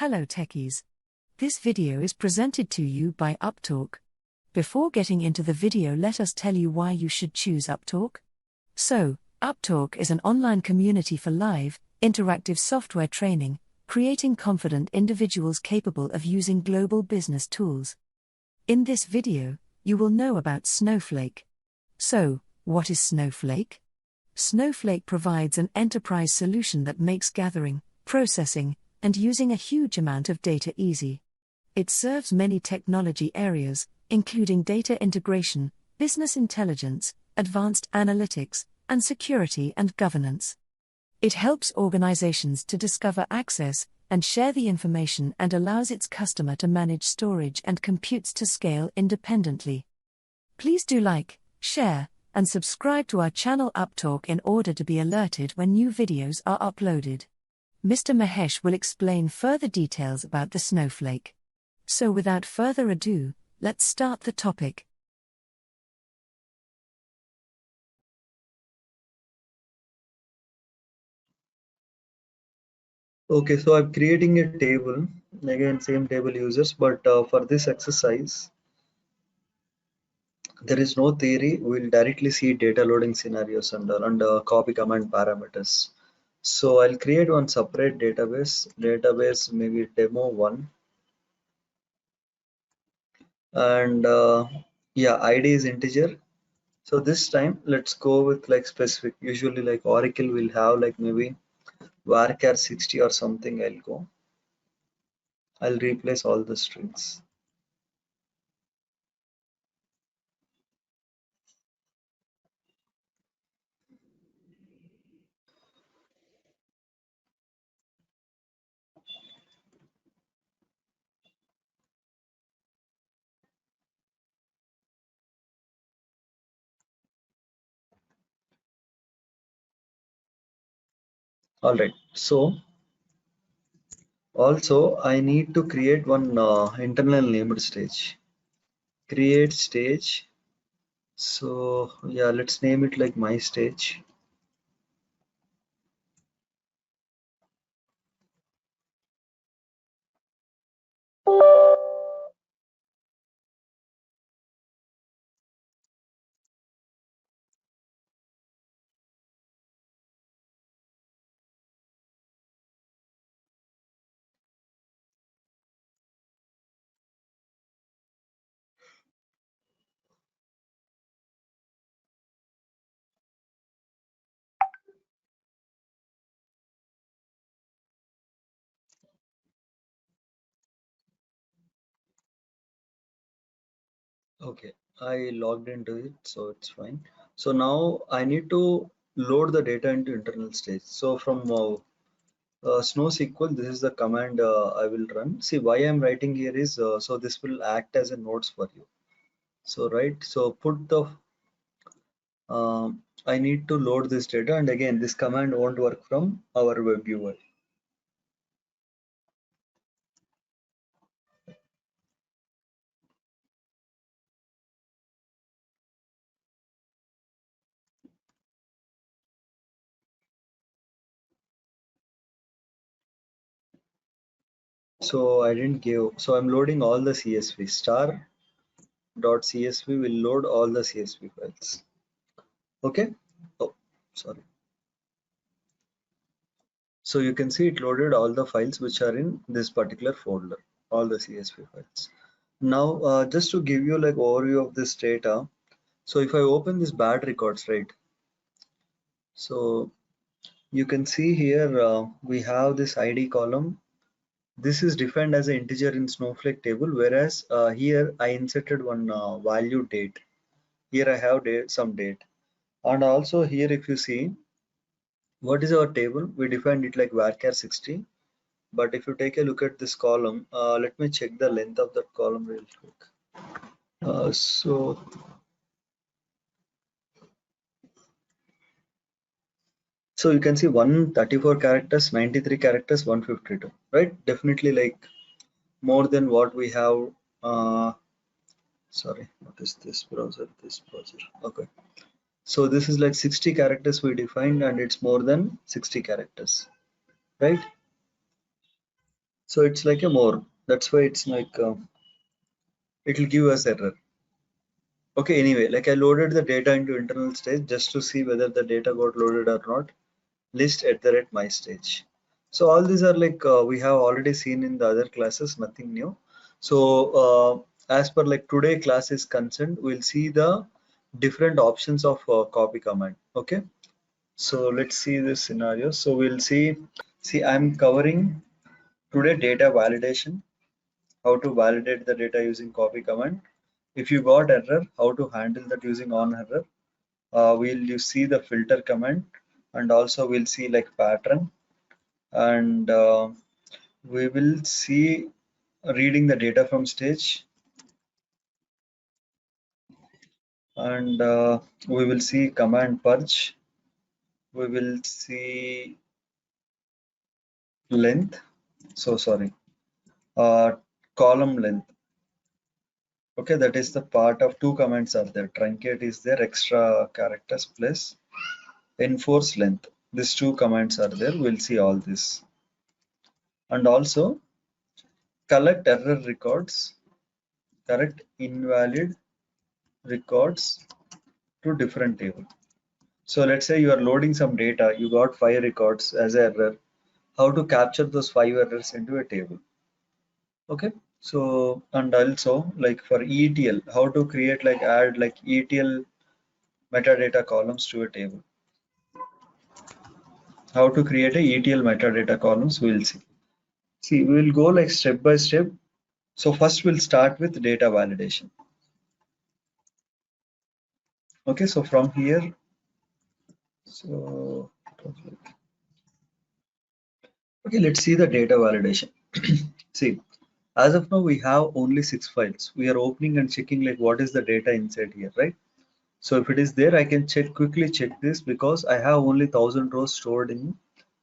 Hello techies. This video is presented to you by Upptalk. Before getting into the video, let us tell you why you should choose Upptalk. So, Upptalk is an online community for live, interactive software training, creating confident individuals capable of using global business tools. In this video, you will know about Snowflake. So, what is Snowflake? Snowflake provides an enterprise solution that makes gathering, processing, and using a huge amount of data easy. It serves many technology areas, including data integration, business intelligence, advanced analytics, and security and governance. It helps organizations to discover, access, and share the information and allows its customer to manage storage and computes to scale independently. Please do like, share, and subscribe to our channel Upptalk in order to be alerted when new videos are uploaded. Mr. Mahesh will explain further details about the Snowflake. So without further ado, let's start the topic. Okay, so I'm creating a table, again same table users, but for this exercise, there is no theory. We'll directly see data loading scenarios under copy command parameters. So I'll create one separate database maybe demo1, and yeah, ID is integer. So this time let's go with like specific. Usually like Oracle will have like maybe varchar 60 or something. I'll replace all the strings. All right, so also I need to create one internal named stage. Create stage. So yeah, let's name it like my stage. Okay, I logged into it, so it's fine. So now I need to load the data into internal stage. So from SnowSQL, this is the command I will run. See, why I'm writing here is so this will act as a notes for you. So so put the I need to load this data, and again this command won't work from our web UI. So I didn't give, so I'm loading all the CSV. Star.csv will load all the CSV files. Okay. Oh, sorry. So you can see it loaded all the files which are in this particular folder, all the CSV files. Now, just to give you like overview of this data. So if I open this bad records, right? So you can see here we have this ID column. This is defined as an integer in Snowflake table, whereas here I inserted one value date. Here I have some date, and also here if you see what is our table, we defined it like varchar 60. But if you take a look at this column, let me check the length of that column real quick. So you can see 134 characters, 93 characters, 152, right? Definitely like more than what we have. Sorry, what is this browser? Okay. So this is like 60 characters we defined, and it's more than 60 characters, right? So it's like a more. That's why it's like it will give us error. Okay, anyway, like I loaded the data into internal stage just to see whether the data got loaded or not. List at the rate my stage. So all these are like we have already seen in the other classes, nothing new. So as per like today class is concerned, we'll see the different options of copy command. Okay, so let's see this scenario. So we'll see I'm covering today data validation, how to validate the data using copy command. If you got error, how to handle that using on error. We'll you see the filter command, and also we'll see like pattern, and we will see reading the data from stage, and we will see command purge. We will see length. So sorry, uh, column length. Okay, that is the part of two commands are there. Truncate is there, extra characters plus enforce length. These two commands are there. We'll see all this, and also collect error records, correct invalid records to different table. So let's say you are loading some data, you got 5 records as an error. How to capture those 5 errors into a table? Okay. So and also like for ETL, how to create like add like ETL metadata columns to a table. How to create a ETL metadata columns, we'll see. See, we will go like step by step. So first we'll start with data validation. Okay, so from here, so okay, let's see the data validation. See, as of now, we have only 6 files. We are opening and checking like what is the data inside here, right? So if it is there, I can quickly check this because I have only 1,000 rows stored in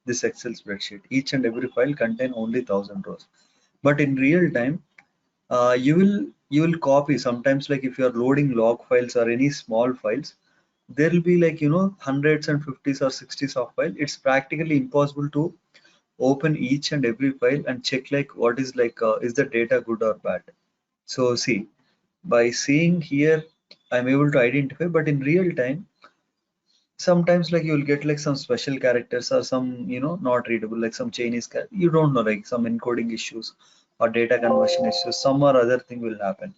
this Excel spreadsheet. Each and every file contain only 1,000 rows. But in real time, you will copy sometimes like if you are loading log files or any small files, there will be like hundreds and fifties or sixties of file. It's practically impossible to open each and every file and check like what is like is the data good or bad. So see, by seeing here, I'm able to identify, but in real time, sometimes like you'll get like some special characters or some not readable, like some Chinese you don't know, like some encoding issues or data conversion issues, some or other thing will happen.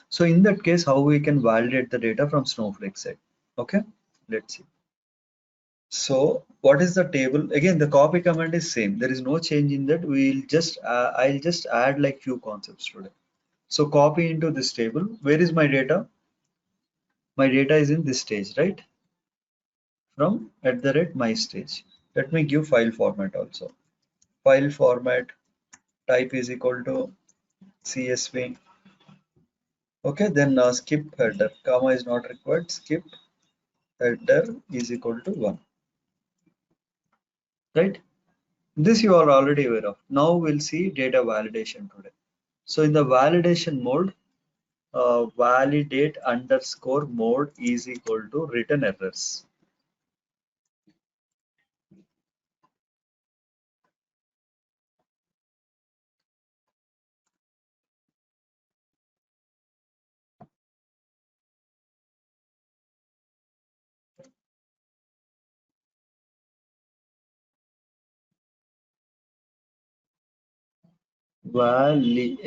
So in that case, how we can validate the data from Snowflake side? Okay, let's see. So what is the table? Again, the copy command is same. There is no change in that. We'll just I'll just add like few concepts today. So copy into this table. Where is my data? My data is in this stage, right? From at the rate my stage. Let me give file format also. File format type is equal to CSV. Okay, then skip header. Comma is not required. Skip header is equal to 1. Right? This you are already aware of. Now we'll see data validation today. So in the validation mode, validate underscore mode is equal to return errors. Li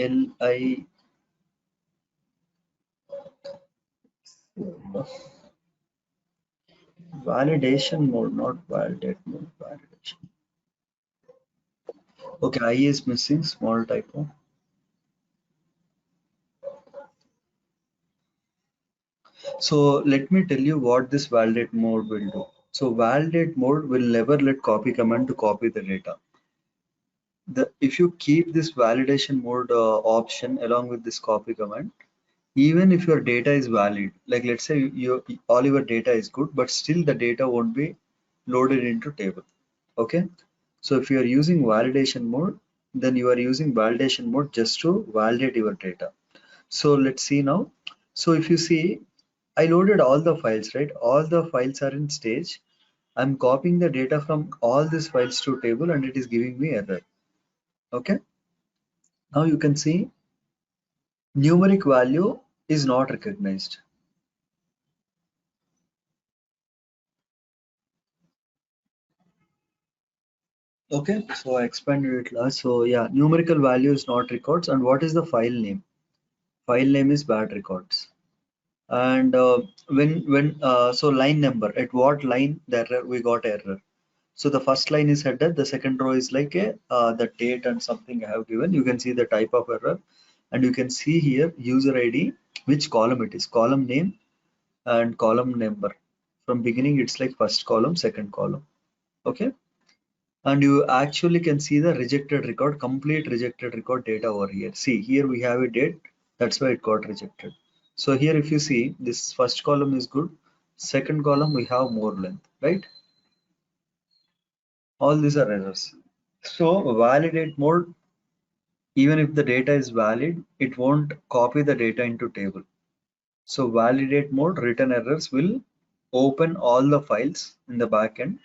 validation mode, not validate mode. Validation. Okay, I is missing. Small typo. So let me tell you what this validate mode will do. So validate mode will never let copy command to copy the data. If you keep this validation mode option along with this copy command, even if your data is valid, like let's say all your data is good, but still the data won't be loaded into table. Okay, so if you are using validation mode, then you are using validation mode just to validate your data. So let's see now. So if you see, I loaded all the files, right? All the files are in stage. I'm copying the data from all these files to table and it is giving me error. Okay. Now you can see numeric value is not recognized. Okay, so I expanded it last. So yeah, numerical value is not records. And what is the file name? File name is bad records. And so line number, at what line the error we got error. So the first line is header, the second row is like a the date and something I have given. You can see the type of error, and you can see here user ID, which column it is, column name and column number. From beginning it's like first column, second column. Okay, and you actually can see the rejected record, complete rejected record data over here. See here we have a date, that's why it got rejected. So here if you see this first column is good, second column we have more length, right? All these are errors. So validate mode, even if the data is valid, it won't copy the data into table. So validate mode return errors will open all the files in the backend.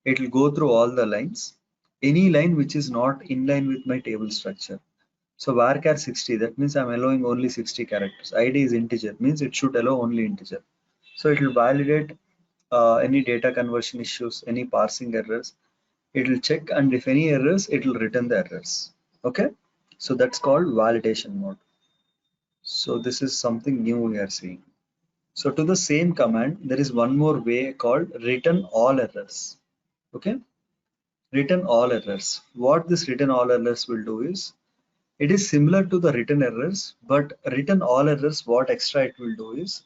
It will go through all the lines, any line which is not in line with my table structure. So varchar 60, that means I'm allowing only 60 characters. ID is integer, means it should allow only integer. So it will validate any data conversion issues, any parsing errors. It will check, and if any errors, it will return the errors. Okay, so that's called validation mode. So this is something new we are seeing. So to the same command, there is one more way called return all errors. Okay, return all errors. What this return all errors will do is, it is similar to the return errors, but return all errors, what extra it will do is,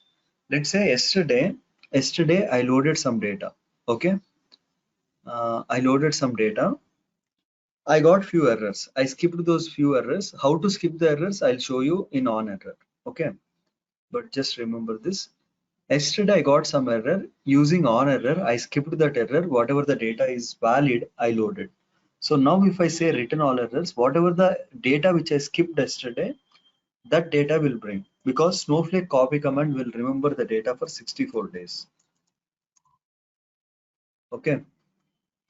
let's say yesterday I loaded some data. Okay, I loaded some data. I got few errors. I skipped those few errors. How to skip the errors? I'll show you in on error. Okay, but just remember this. Yesterday I got some error. Using on error, I skipped that error. Whatever the data is valid, I loaded. So now if I say return all errors, whatever the data which I skipped yesterday, that data will bring, because Snowflake copy command will remember the data for 64 days. Okay,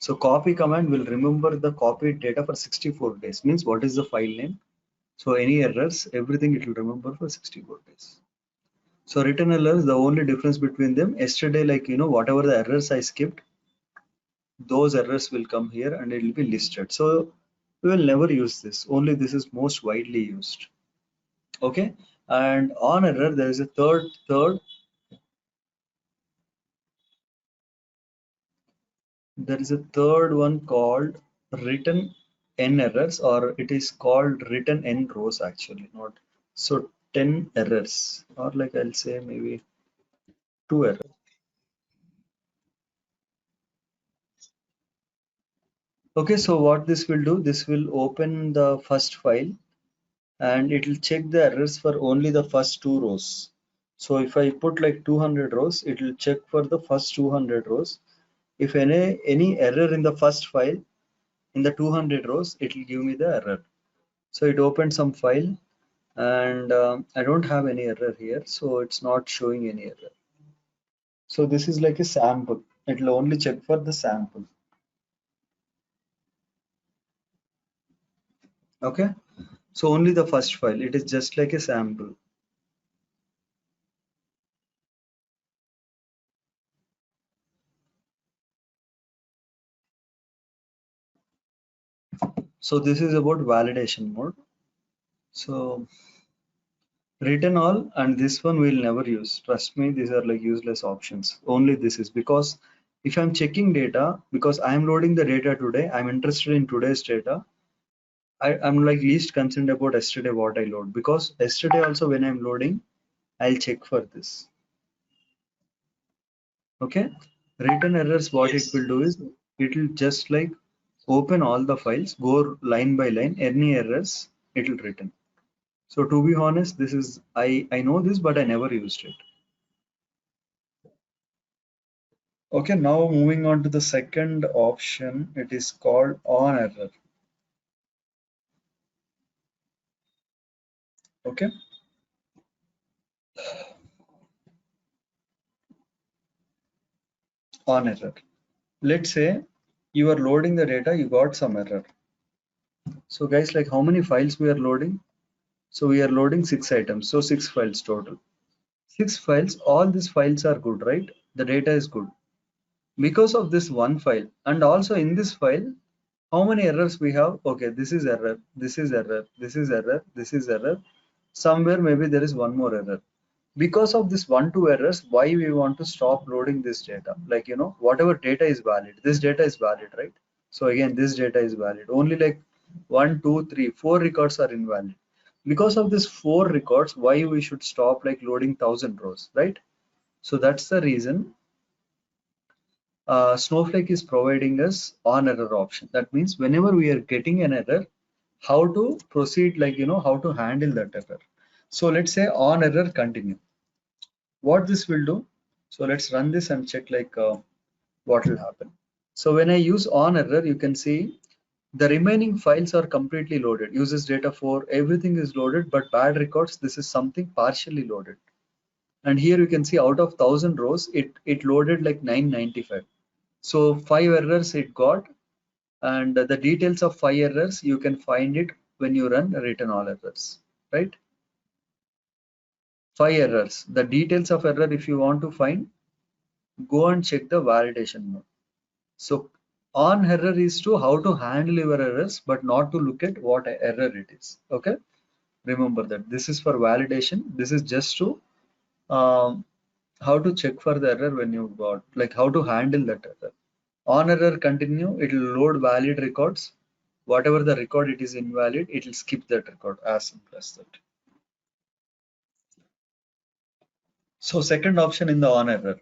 so copy command will remember the copied data for 64 days. Means what is the file name? So any errors, everything it will remember for 64 days. So return errors, the only difference between them, yesterday, like whatever the errors I skipped, those errors will come here and it will be listed. So we will never use this. Only this is most widely used. Okay. And on error, there is a there is a third one called written n errors, or it is called written n rows actually, not so 10 errors, or like I'll say maybe 2 errors. Okay, so what this will do, this will open the first file and it will check the errors for only the first 2 rows. So if I put like 200 rows, it will check for the first 200 rows. If any error in the first file in the 200 rows, it will give me the error. So it opened some file, and I don't have any error here, so it's not showing any error. So this is like a sample. It will only check for the sample. Okay, so only the first file. It is just like a sample. So this is about validation mode. So written all, and this one we'll never use. Trust me, these are like useless options. Only this is because if I'm checking data, because I'm loading the data today, I'm interested in today's data. I'm like least concerned about yesterday what I load, because yesterday also when I'm loading, I'll check for this. Okay. Written errors, what it will do is it will just like open all the files, go line by line, any errors, it will return. So to be honest, this is I know this, but I never used it. Okay, now moving on to the second option, it is called on error. Okay, on error. Let's say you are loading the data, you got some error. So guys, like how many files we are loading? So we are loading 6 items, so 6 files total. 6 files, all these files are good, right? The data is good. Because of this one file, and also in this file, how many errors we have? Okay, this is error, this is error, this is error, this is error. Somewhere maybe there is one more error. Because of this 1 2 errors, why we want to stop loading this data? Like, whatever data is valid, this data is valid, right? So again, this data is valid. Only like 1 2 3 4 records are invalid. Because of this 4 records, why we should stop like loading 1,000 rows, right? So that's the reason Snowflake is providing us on error option. That means whenever we are getting an error, how to proceed, like, how to handle that error. So let's say on error continue. What this will do? So let's run this and check like what will happen. So when I use on error, you can see the remaining files are completely loaded. Uses data for everything is loaded, but bad records, this is something partially loaded. And here you can see out of 1,000 rows, it loaded like 995. So 5 errors it got, and the details of 5 errors you can find it when you run return all errors, right? 5 errors. The details of error, if you want to find, go and check the validation mode. So on error is to how to handle your errors, but not to look at what error it is. Okay, remember that this is for validation. This is just to um, how to check for the error when you got, like how to handle that error. On error continue, it will load valid records. Whatever the record it is invalid, it will skip that record, as simple as that. So second option in the on error,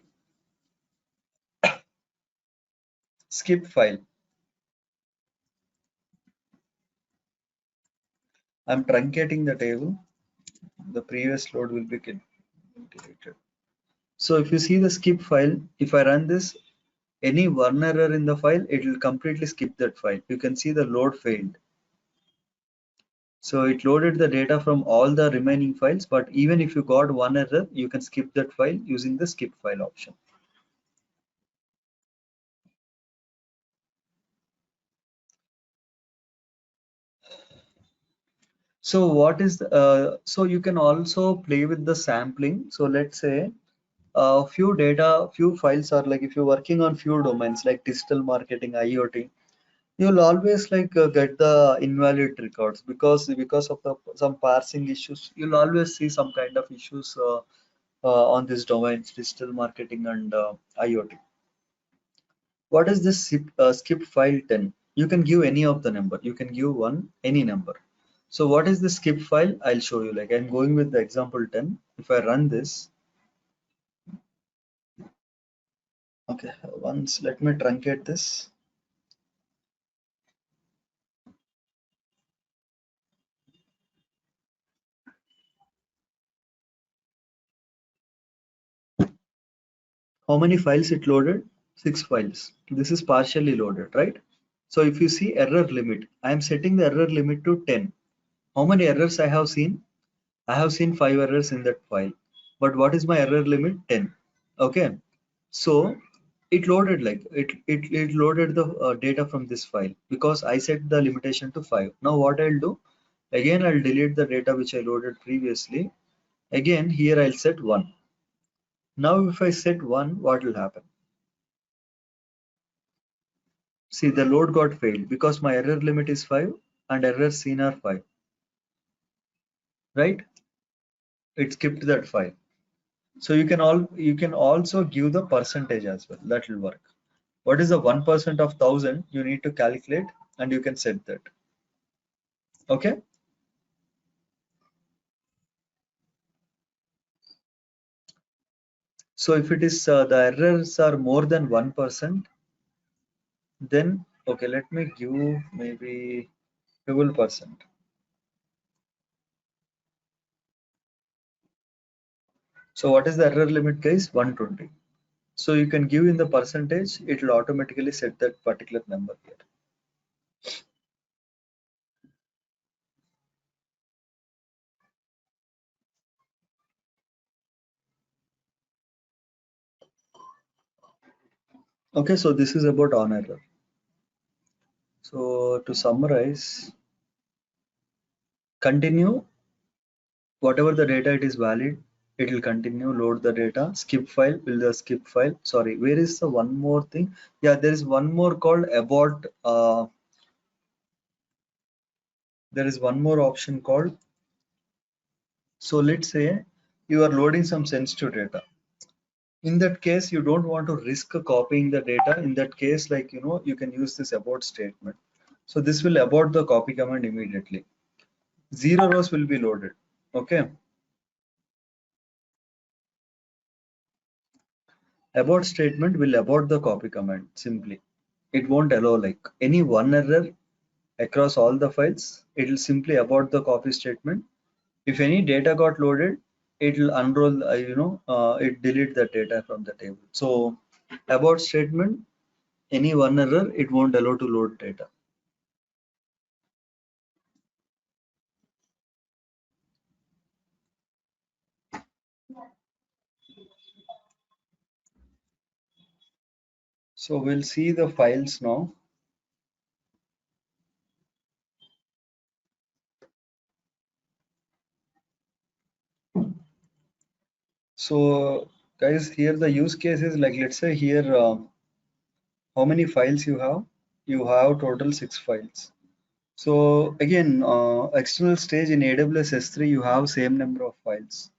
skip file. I'm truncating the table. The previous load will be deleted. So if you see the skip file, if I run this, any one error in the file, it will completely skip that file. You can see the load failed. So it loaded the data from all the remaining files, but even if you got one error, you can skip that file using the skip file option. So what is so you can also play with the sampling. So let's say few files are like, if you're working on few domains like digital marketing, IoT, you'll always like get the invalid records because of the some parsing issues. You'll always see some kind of issues on these domains, digital marketing and IoT. What is this skip file 10? You can give any of the number. You can give any number. So what is the skip file? I'll show you. Like I'm going with the example 10. If I run this, okay, once let me truncate this. How many files it loaded? 6 files. This is partially loaded, right? So if you see error limit, I am setting the error limit to 10. How many errors I have seen? I have seen 5 errors in that file. But what is my error limit? 10. Okay. So it loaded like it loaded the data from this file because I set the limitation to 5. Now what I'll do? Again, I'll delete the data which I loaded previously. Again, here I'll set 1. Now if I set 1, what will happen? See, the load got failed because my error limit is 5 and errors seen are 5, right? It skipped that file. So you can also give the percentage as well. That will work. What is the 1% of 1,000? You need to calculate and you can set that. Okay. So if it is the errors are more than 1%, then okay, let me give maybe 12%. So what is the error limit, guys? 120. So you can give in the percentage, it will automatically set that particular number here. Okay, so this is about on error. So to summarize, continue, whatever the data it is valid, it will continue load the data. Skip file will the skip file. Sorry, where is the one more thing? Yeah, there is one more called abort. There is one more option called. So let's say you are loading some sensitive data. In that case, you don't want to risk copying the data. In that case, like you can use this abort statement. So this will abort the copy command immediately. 0 rows will be loaded. Okay. Abort statement will abort the copy command simply. It won't allow like any one error across all the files. It will simply abort the copy statement. If any data got loaded, it will unroll, it delete the data from the table. So abort statement, any one error, it won't allow to load data. So we'll see the files now. So guys, here the use case is like, let's say here, how many files you have? You have total 6 files. So again, external stage in AWS S3, you have same number of files.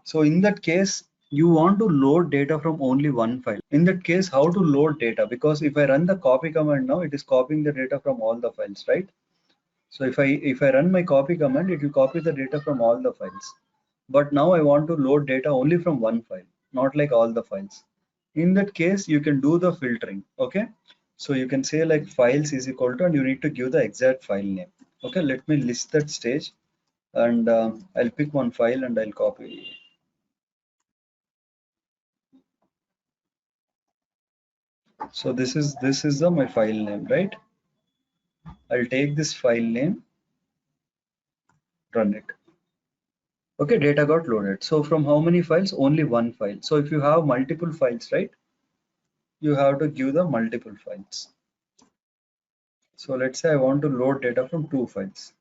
So in that case, you want to load data from only one file. In that case, how to load data? Because if I run the copy command now, it is copying the data from all the files, right? So if I run my copy command, it will copy the data from all the files. But now I want to load data only from one file, not like all the files. In that case, you can do the filtering. Okay. So you can say like files is equal to, and you need to give the exact file name. Okay. Let me list that stage, and I'll pick one file and I'll copy. So this is my file name, right? I'll take this file name, run it. Okay, data got loaded. So from how many files? Only one file. So if you have multiple files, right, you have to give the multiple files. So let's say I want to load data from 2 files.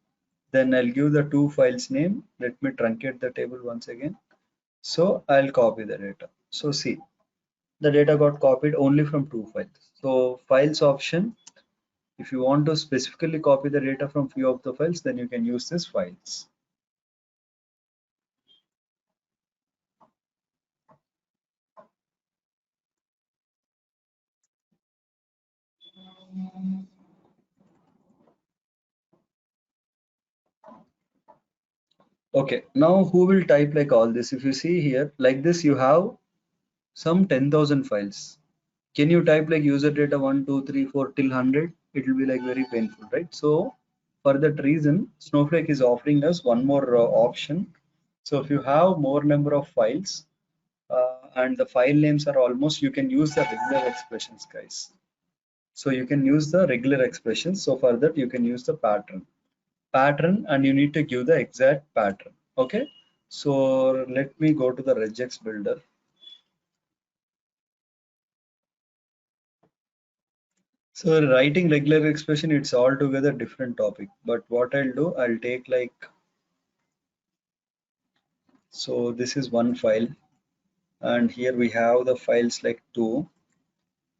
Then I'll give the 2 files name. Let me truncate the table once again. So I'll copy the data. So see, the data got copied only from 2 files. So files option, if you want to specifically copy the data from few of the files, then you can use this files. Okay, now who will type like all this? If you see here, like this, you have some 10,000 files. Can you type like user data 1, 2, 3, 4 till 100? It will be like very painful, right? So for that reason, Snowflake is offering us one more option. So if you have more number of files and the file names are almost, you can use the regular expressions, guys. So you can use the regular expressions. So for that, you can use the pattern, and you need to give the exact pattern. Okay. So let me go to the regex builder. So writing regular expression, it's altogether different topic. But what I'll do, I'll take like, so this is one file, and here we have the files like two.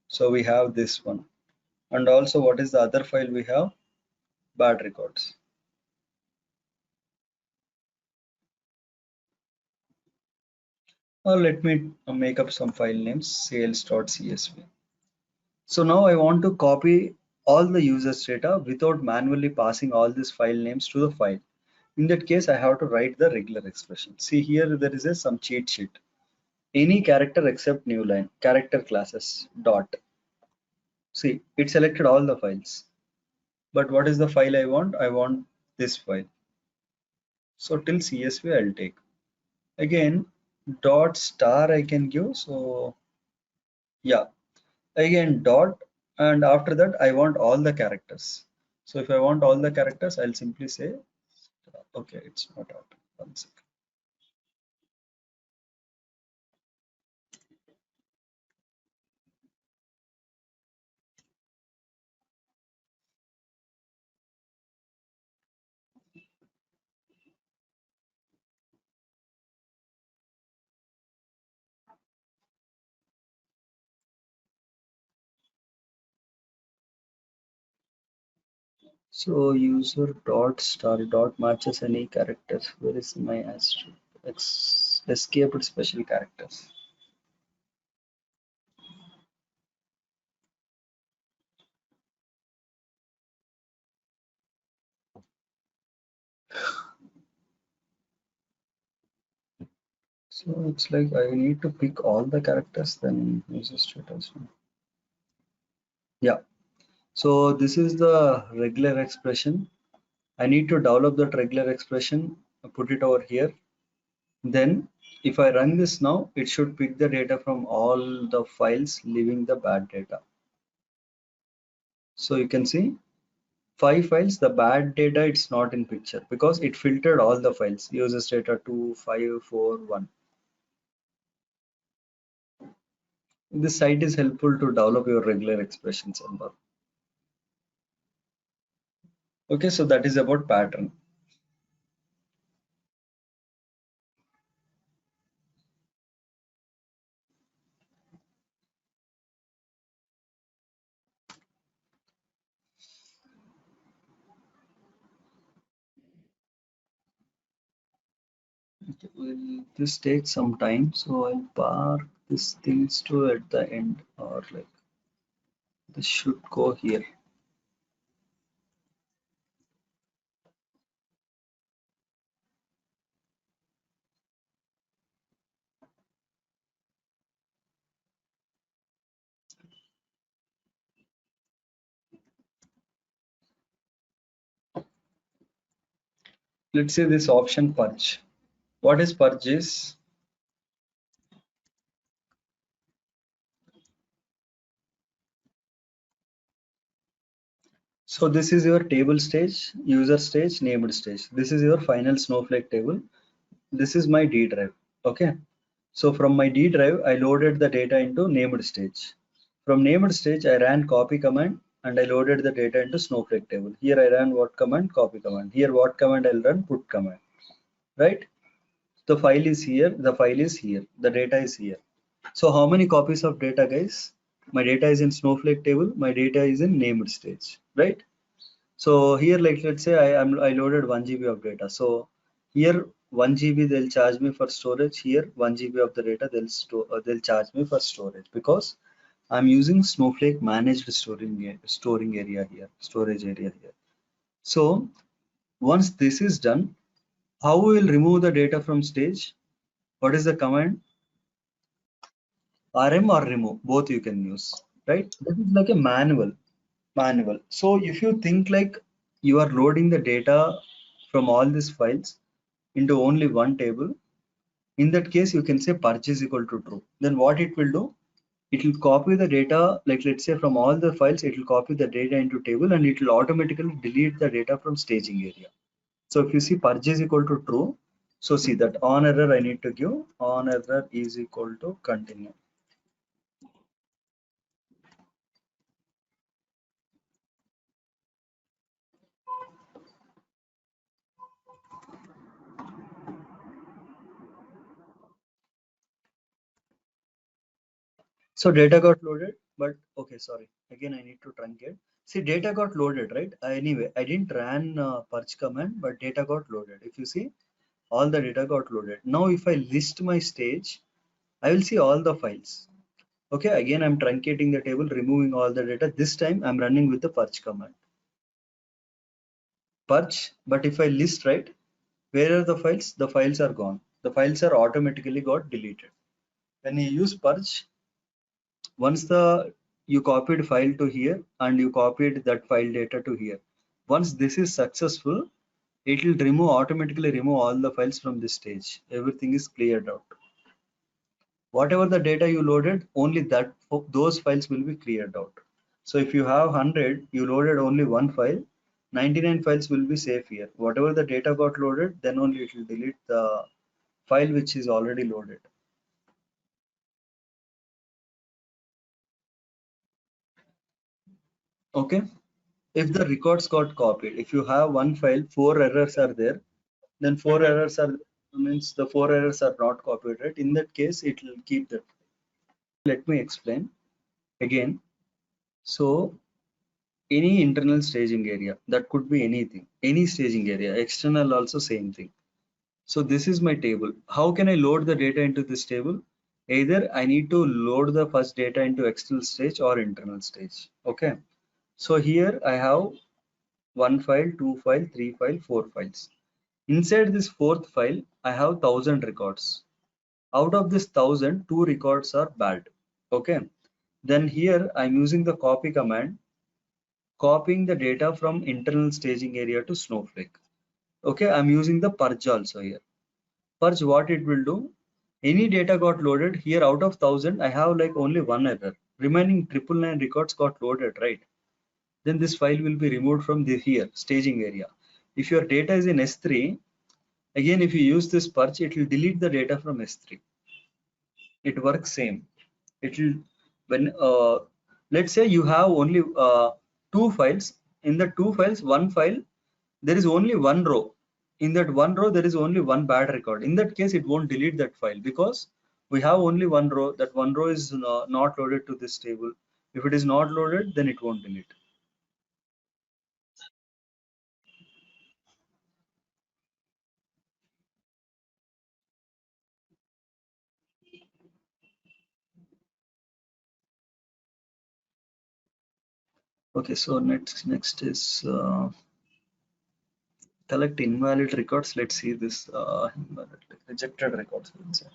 So we have this one, and also what is the other file we have? Bad records. Or let me make up some file names, sales.csv. So now I want to copy all the users data without manually passing all these file names to the file. In that case, I have to write the regular expression. See here, there is some cheat sheet. Any character except new line, character classes, dot. See, it selected all the files. But what is the file I want? I want this file. So till CSV I'll take. Again, dot star I can give. So yeah, again dot, and after that I want all the characters. So if I want all the characters, I'll simply say, okay, it's not out. One second. So user dot star dot matches any characters. Where is my escaped special characters? So it's like I need to pick all the characters, then user status. Yeah. So this is the regular expression. I need to develop that regular expression, put it over here. Then if I run this now, it should pick the data from all the files leaving the bad data. So you can see 5 files, the bad data it's not in picture because it filtered all the files, users data 2, 5, 4, 1. This site is helpful to develop your regular expressions and all. Okay, so that is about pattern. Okay, will this take some time, so I'll park these things to at the end, or like this should go here. Let's say this option purge. What is purge is? So this is your table stage, user stage, named stage. This is your final Snowflake table. This is my D drive. Okay. So from my D drive, I loaded the data into named stage. From named stage, I ran copy command and I loaded the data into Snowflake table. Here I ran what command? Copy command. Here what command I'll run? Put command. Right? The file is here. The file is here. The data is here. So how many copies of data, guys? My data is in Snowflake table. My data is in named stage. Right? So here, like let's say I loaded 1 GB of data. So here 1 GB they'll charge me for storage. Here 1 GB of the data they'll charge me for storage because I'm using Snowflake managed storing area here, storage area here. So once this is done, how we will remove the data from stage? What is the command? RM or remove, both you can use, right? This is like a manual. So if you think like you are loading the data from all these files into only one table, in that case you can say purge is equal to true. Then what it will do? It will copy the data, like let's say from all the files, it will copy the data into table and it will automatically delete the data from staging area. So if you see purge is equal to true, so see that on error I need to give on error is equal to continue. So data got loaded, but okay, sorry. Again, I need to truncate. See, data got loaded, right? Anyway, I didn't run purge command, but data got loaded. If you see, all the data got loaded. Now, if I list my stage, I will see all the files. Okay, again, I'm truncating the table, removing all the data. This time, I'm running with the purge command. Purge, but if I list, right, where are the files? The files are gone. The files are automatically got deleted. When you use purge, once you copied file to here and you copied that file data to here, once this is successful, it will automatically remove all the files from this stage. Everything is cleared out. Whatever the data you loaded, only those files will be cleared out. So if you have 100, you loaded only one file, 99 files will be safe here. Whatever the data got loaded, then only it will delete the file which is already loaded. Okay. If the records got copied, if you have one file, 4 errors are there, then 4 errors are means the 4 errors are not copied, right? In that case, it will keep that. Let me explain again. So any internal staging area. That could be anything, any staging area, external also same thing. So this is my table. How can I load the data into this table? Either I need to load the first data into external stage or internal stage. Okay. So here I have one file, two file, three file, four files. Inside this fourth file, I have 1,000 records. Out of this 1,000, two records are bad. Okay. Then here I'm using the copy command, copying the data from internal staging area to Snowflake. Okay, I'm using the purge also here. Purge, what it will do, any data got loaded here. Out of 1,000 I have like only one error, remaining 999 records got loaded, right? Then this file will be removed from the here staging area. If your data is in S3, again if you use this purge, it will delete the data from S3. It works same. It will, when let's say you have only two files. In the two files, one file there is only one row. In that one row there is only one bad record. In that case it won't delete that file because we have only one row. That one row is not loaded to this table. If it is not loaded, then it won't delete. Okay, so next is collect invalid records. Let's see this invalid, rejected records. Let's say.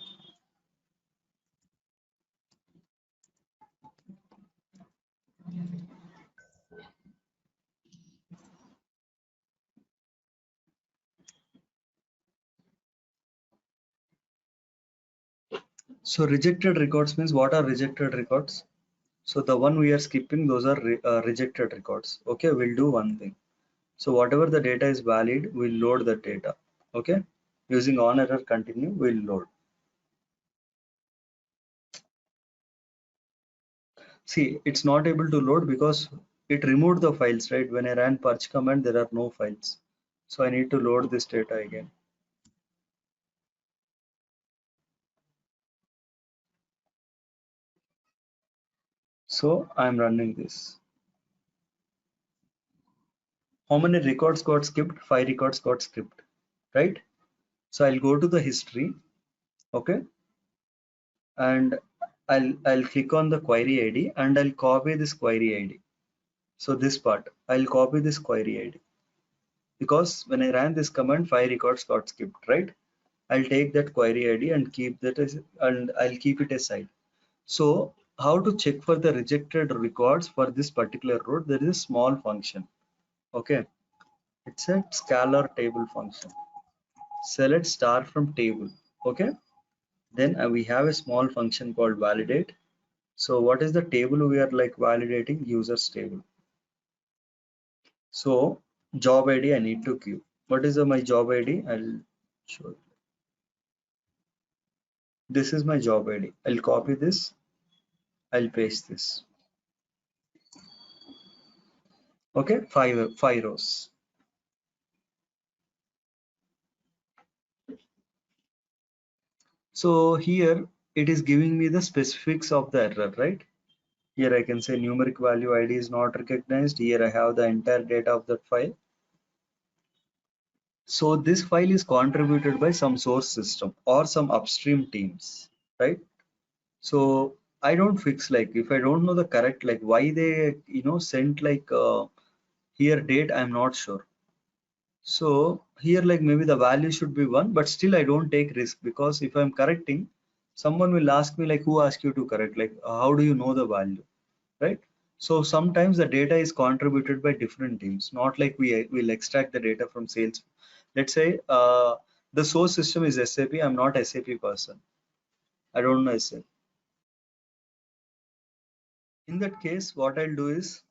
So rejected records means what are rejected records? So the one we are skipping, those are rejected records. Okay, we'll do one thing. So whatever the data is valid, we'll load the data. Okay, using on error continue, we'll load. See, it's not able to load because it removed the files, right? When I ran purge command, there are no files. So I need to load this data again. So I'm running this. How many records got skipped? 5 records got skipped, right? So I'll go to the history, okay, and I'll click on the query ID and I'll copy this query ID. So this part, I'll copy this query ID because when I ran this command, 5 records got skipped, right? I'll take that query ID and keep that as, and I'll keep it aside. So how to check for the rejected records for this particular row? There is a small function. Okay, it's a scalar table function. Select star from table. Okay, then we have a small function called validate. So what is the table we are like validating? Users table. So job ID I need to queue. What is my job ID? I'll show you. This is my job ID. I'll copy this. I'll paste this. Okay, five rows. So here it is giving me the specifics of the error, right? Here I can say numeric value ID is not recognized. Here I have the entire data of that file. So this file is contributed by some source system or some upstream teams, right? So I don't fix, like if I don't know the correct, like why they sent like here date, I'm not sure. So here like maybe the value should be 1, but still I don't take risk because if I'm correcting, someone will ask me like who asked you to correct, like how do you know the value, right? So sometimes the data is contributed by different teams, not like we will extract the data from sales. Let's say the source system is SAP. I'm not SAP person. I don't know SAP. In that case, what I'll do is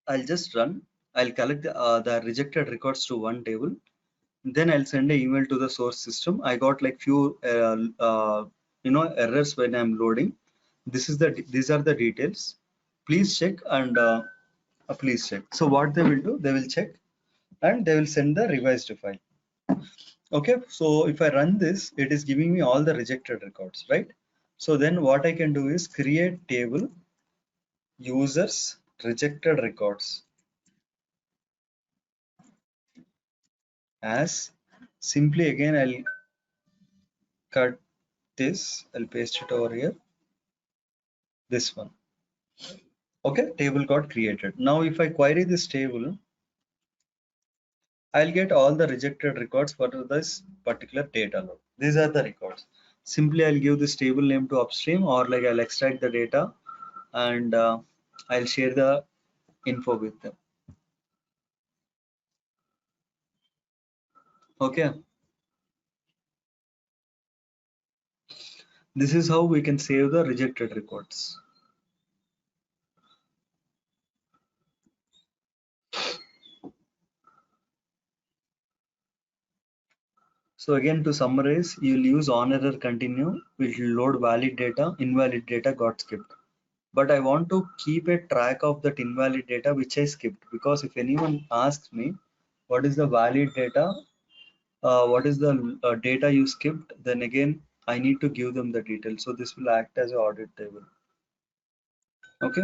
I'll just run. I'll collect the rejected records to one table. Then I'll send an email to the source system. I got like few errors when I'm loading. These are the details. Please check and please check. So what they will do, they will check and they will send the revised file. Okay, so if I run this, it is giving me all the rejected records, right? So then what I can do is create table users rejected records as simply again I'll cut this, I'll paste it over here, this one. Okay, table got created. Now if I query this table, I'll get all the rejected records for this particular data load. These are the records. Simply I'll give this table name to upstream, or like I'll extract the data and I'll share the info with them. Okay, this is how we can save the rejected records. So again, to summarize, you'll use on error continue, which will load valid data, invalid data got skipped. But I want to keep a track of that invalid data which I skipped, because if anyone asks me what is the valid data, what is the data you skipped, then again I need to give them the details. So this will act as an audit table. Okay.